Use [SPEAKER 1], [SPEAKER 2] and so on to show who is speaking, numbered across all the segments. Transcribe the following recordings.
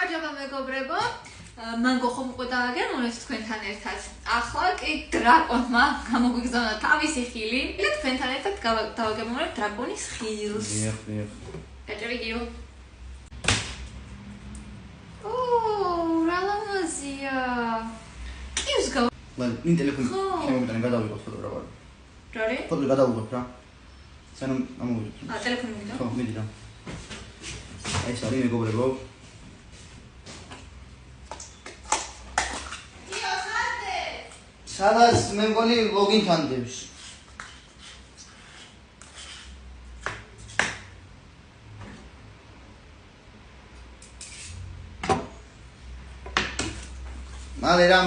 [SPEAKER 1] გამარჯობა მეგობრებო. მანგო ხომ უკვე დააგემოვნეთ თქვენთან ერთად. ახლა კი დრაკონმა გამოგვიგზავნა თავისი ხილი. და თქვენთან ერთად დავაგემოვნებთ დრაკონის ხილს.
[SPEAKER 2] დიახ.
[SPEAKER 1] გაჭირიგიო. რა ლამაზია. ის გავა.
[SPEAKER 2] ნინ ტელეფონი შემოგიტანე გადავიღოთ ფოტო რა ვარ.
[SPEAKER 1] რარი?
[SPEAKER 2] ფოტო გადავიღოთ რა. სანამ ამოვიდეთ.
[SPEAKER 1] ტელეფონი მიგდა?
[SPEAKER 2] ხო, მიდი რა. აი ეს არის მეგობრებო. სადაც მე მგონი ლოგინთან დევს. მალე რა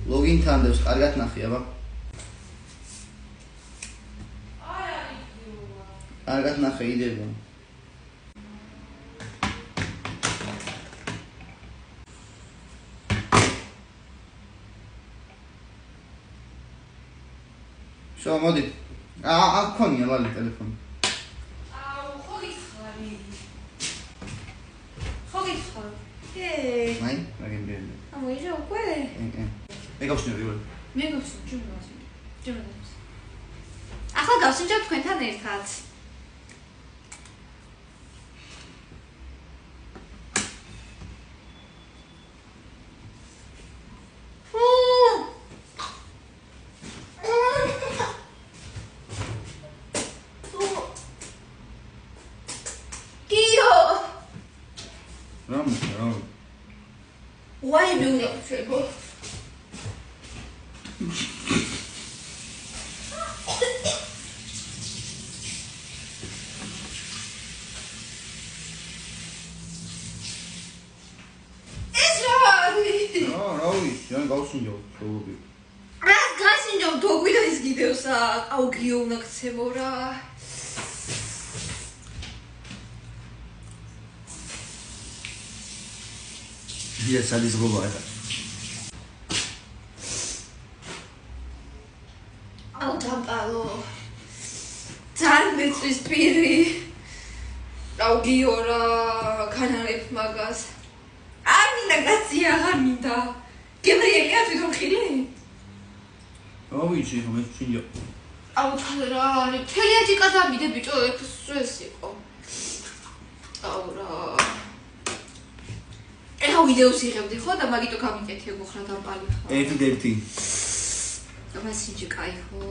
[SPEAKER 2] ლოგინთან დევს, კარგად ნახე აბა. კარგად ნახე იდება. შო მოდი. აქ ქონია ლალი ტელეფონი.
[SPEAKER 1] ხო გითხარი.
[SPEAKER 2] მაი, მაგენ.
[SPEAKER 1] ამოიჟა უკვე?
[SPEAKER 2] მე გავშინე რიგული.
[SPEAKER 1] მე გავსინჯ ჯერ. ახლა გავსინჯებ თქვენთან ერთად.
[SPEAKER 2] Ram.
[SPEAKER 1] Why are you doing that, Trevor?
[SPEAKER 2] Jön გავსინჯო, შოუები.
[SPEAKER 1] რა გასინჯო, თოგვიდა ის გიდევსა, აუგიო უნდა ქცევო რა.
[SPEAKER 2] დიახ, სადის გობა ახლა.
[SPEAKER 1] აუ დამპალო. ძალიან მეწვის პირი. აუგიო რა, განარებ მაგას. არ მინდა გაცია, აღარ მინდა. გებრიელია თვითონ ხილი?
[SPEAKER 2] ავიჩი, ხომ შინჯო.
[SPEAKER 1] აუ რა, მთელი აჯიკა დამიდე ბიჭო, ეს იყო. აუ რა. ეხა ვიდეოს იღებდი ხო და მაგიტო გამიკეთე გოხრა დამპალი ხარ.
[SPEAKER 2] ერთი.
[SPEAKER 1] და მასინჯი кайფო.